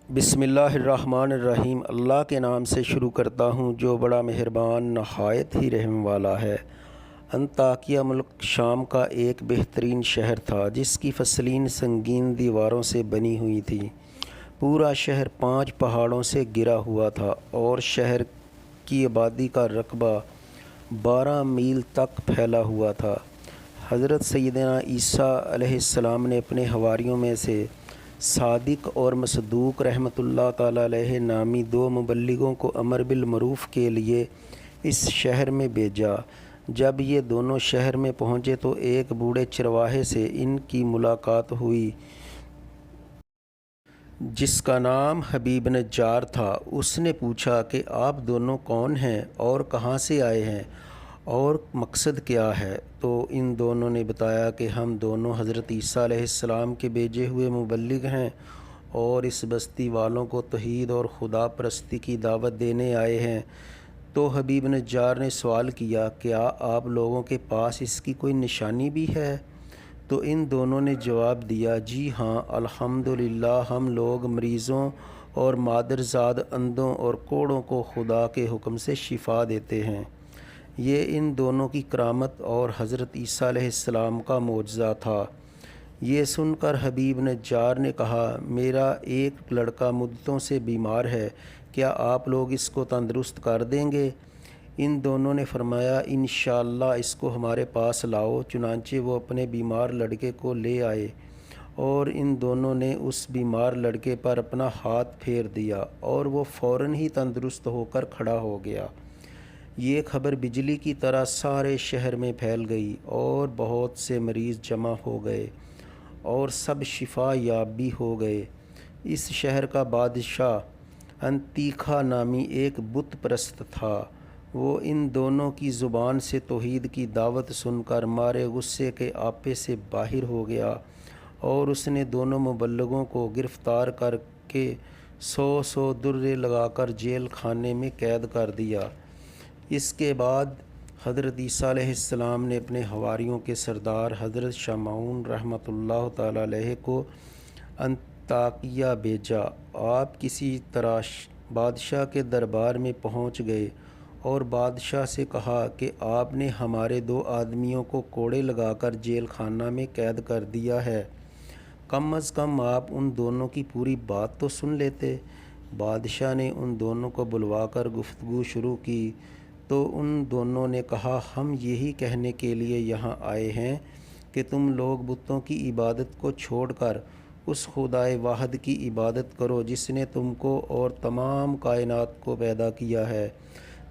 بسم اللہ الرحمن الرحیم۔ اللہ کے نام سے شروع کرتا ہوں جو بڑا مہربان نہایت ہی رحم والا ہے۔ انطاکیہ ملک شام کا ایک بہترین شہر تھا جس کی فسلین سنگین دیواروں سے بنی ہوئی تھی۔ پورا شہر 5 پہاڑوں سے گرا ہوا تھا اور شہر کی آبادی کا رقبہ 12 میل تک پھیلا ہوا تھا۔ حضرت سیدنا عیسیٰ علیہ السلام نے اپنے حواریوں میں سے صادق اور مصدوق رحمۃ اللہ تعالیٰ علیہ نامی 2 مبلغوں کو امر بالمعروف کے لیے اس شہر میں بھیجا۔ جب یہ دونوں شہر میں پہنچے تو ایک بوڑھے چرواہے سے ان کی ملاقات ہوئی جس کا نام حبیب نجار تھا۔ اس نے پوچھا کہ آپ دونوں کون ہیں اور کہاں سے آئے ہیں اور مقصد کیا ہے؟ تو ان دونوں نے بتایا کہ ہم دونوں حضرت عیسیٰ علیہ السلام کے بھیجے ہوئے مبلغ ہیں اور اس بستی والوں کو توحید اور خدا پرستی کی دعوت دینے آئے ہیں۔ تو حبیب نجار نے سوال کیا، کیا آپ لوگوں کے پاس اس کی کوئی نشانی بھی ہے؟ تو ان دونوں نے جواب دیا، جی ہاں، الحمدللہ ہم لوگ مریضوں اور مادرزاد اندھوں اور کوڑوں کو خدا کے حکم سے شفا دیتے ہیں۔ یہ ان دونوں کی کرامت اور حضرت عیسیٰ علیہ السلام کا معجزہ تھا۔ یہ سن کر حبیب نجار نے کہا، میرا ایک لڑکا مدتوں سے بیمار ہے، کیا آپ لوگ اس کو تندرست کر دیں گے؟ ان دونوں نے فرمایا، انشاءاللہ اس کو ہمارے پاس لاؤ۔ چنانچہ وہ اپنے بیمار لڑکے کو لے آئے اور ان دونوں نے اس بیمار لڑکے پر اپنا ہاتھ پھیر دیا اور وہ فوراً ہی تندرست ہو کر کھڑا ہو گیا۔ یہ خبر بجلی کی طرح سارے شہر میں پھیل گئی اور بہت سے مریض جمع ہو گئے اور سب شفا یاب بھی ہو گئے۔ اس شہر کا بادشاہ انطاکیہ نامی ایک بت پرست تھا۔ وہ ان دونوں کی زبان سے توحید کی دعوت سن کر مارے غصے کے آپے سے باہر ہو گیا اور اس نے دونوں مبلغوں کو گرفتار کر کے 100 درے لگا کر جیل خانے میں قید کر دیا۔ اس کے بعد حضرت عیسیٰ علیہ السلام نے اپنے حواریوں کے سردار حضرت شمعون رحمۃ اللہ تعالیٰ علیہ کو انطاکیہ بھیجا۔ آپ کسی طرح بادشاہ کے دربار میں پہنچ گئے اور بادشاہ سے کہا کہ آپ نے ہمارے 2 آدمیوں کو کوڑے لگا کر جیل خانہ میں قید کر دیا ہے، کم از کم آپ ان دونوں کی پوری بات تو سن لیتے۔ بادشاہ نے ان دونوں کو بلوا کر گفتگو شروع کی تو ان دونوں نے کہا، ہم یہی کہنے کے لیے یہاں آئے ہیں کہ تم لوگ بتوں کی عبادت کو چھوڑ کر اس خدائے واحد کی عبادت کرو جس نے تم کو اور تمام کائنات کو پیدا کیا ہے۔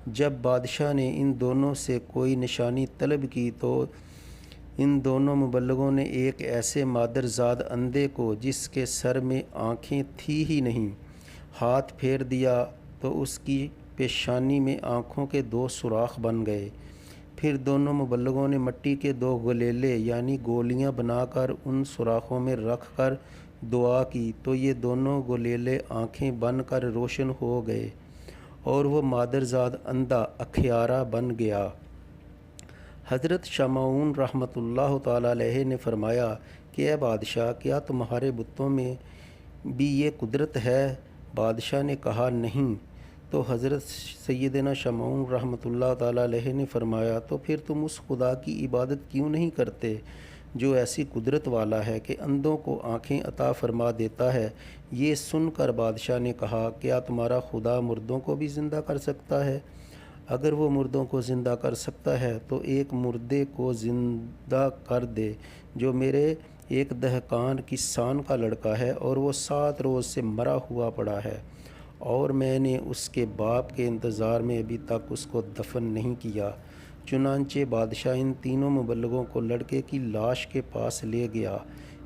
جب بادشاہ نے ان دونوں سے کوئی نشانی طلب کی تو ان دونوں مبلغوں نے ایک ایسے مادرزاد اندھے کو جس کے سر میں آنکھیں تھی ہی نہیں ہاتھ پھیر دیا تو اس کی پیشانی میں آنکھوں کے 2 سوراخ بن گئے۔ پھر دونوں مبلغوں نے مٹی کے 2 گلیلے یعنی گولیاں بنا کر ان سوراخوں میں رکھ کر دعا کی تو یہ دونوں گلیلے آنکھیں بن کر روشن ہو گئے اور وہ مادرزاد اندھا اکھیارا بن گیا۔ حضرت شمعون رحمۃ اللہ تعالیٰ علیہ نے فرمایا کہ اے بادشاہ، کیا تمہارے بتوں میں بھی یہ قدرت ہے؟ بادشاہ نے کہا، نہیں۔ تو حضرت سیدنا شمعون رحمۃ اللہ تعالیٰ علیہ نے فرمایا، تو پھر تم اس خدا کی عبادت کیوں نہیں کرتے جو ایسی قدرت والا ہے کہ اندھوں کو آنکھیں عطا فرما دیتا ہے؟ یہ سن کر بادشاہ نے کہا، کیا تمہارا خدا مردوں کو بھی زندہ کر سکتا ہے؟ اگر وہ مردوں کو زندہ کر سکتا ہے تو ایک مردے کو زندہ کر دے جو میرے ایک دہقان کسان کا لڑکا ہے اور وہ 7 روز سے مرا ہوا پڑا ہے اور میں نے اس کے باپ کے انتظار میں ابھی تک اس کو دفن نہیں کیا۔ چنانچہ بادشاہ ان تینوں مبلغوں کو لڑکے کی لاش کے پاس لے گیا۔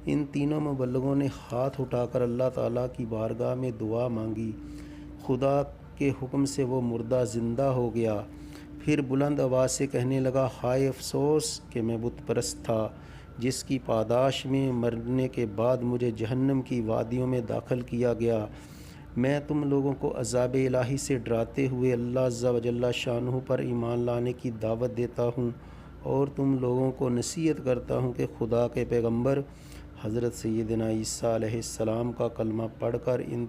ان تینوں مبلغوں نے ہاتھ اٹھا کر اللہ تعالیٰ کی بارگاہ میں دعا مانگی۔ خدا کے حکم سے وہ مردہ زندہ ہو گیا۔ پھر بلند آواز سے کہنے لگا، ہائے افسوس کہ میں بت پرست تھا جس کی پاداش میں مرنے کے بعد مجھے جہنم کی وادیوں میں داخل کیا گیا۔ میں تم لوگوں کو عذاب الہی سے ڈراتے ہوئے اللہ عز و جل شانہ پر ایمان لانے کی دعوت دیتا ہوں اور تم لوگوں کو نصیحت کرتا ہوں کہ خدا کے پیغمبر حضرت سیدنا عیسیٰ علیہ السلام کا کلمہ پڑھ کر ان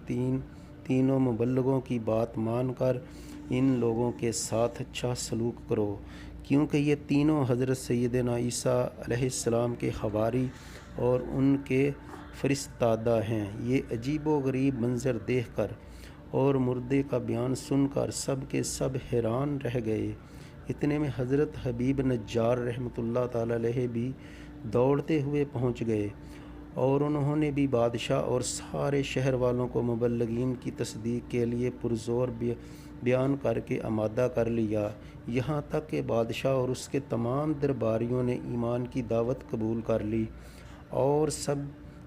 تینوں مبلغوں کی بات مان کر ان لوگوں کے ساتھ اچھا سلوک کرو، کیونکہ یہ تینوں حضرت سیدنا عیسیٰ علیہ السلام کے حواری اور ان کے فرستادہ ہیں۔ یہ عجیب و غریب منظر دیکھ کر اور مردے کا بیان سن کر سب کے سب حیران رہ گئے۔ اتنے میں حضرت حبیب نجار رحمۃ اللہ تعالیٰ علیہ بھی دوڑتے ہوئے پہنچ گئے، اور انہوں نے بھی بادشاہ اور سارے شہر والوں کو مبلغین کی تصدیق کے لیے پرزور بیان کر کے آمادہ کر لیا، یہاں تک کہ بادشاہ اور اس کے تمام درباریوں نے ایمان کی دعوت قبول کر لی اور سب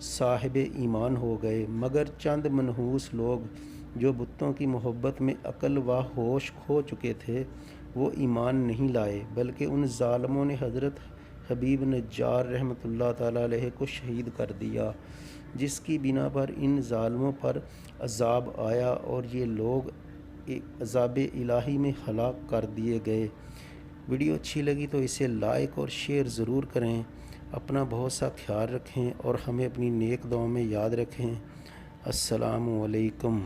صاحب ایمان ہو گئے، مگر چند منحوس لوگ جو بتوں کی محبت میں عقل و ہوش کھو چکے تھے وہ ایمان نہیں لائے، بلکہ ان ظالموں نے حضرت حبیب نجار رحمۃ اللہ تعالیٰ علیہ کو شہید کر دیا، جس کی بنا پر ان ظالموں پر عذاب آیا اور یہ لوگ عذاب الہی میں ہلاک کر دیے گئے۔ ویڈیو اچھی لگی تو اسے لائک اور شیئر ضرور کریں، اپنا بہت سا خیال رکھیں اور ہمیں اپنی نیک دعاؤں میں یاد رکھیں۔ السلام علیکم۔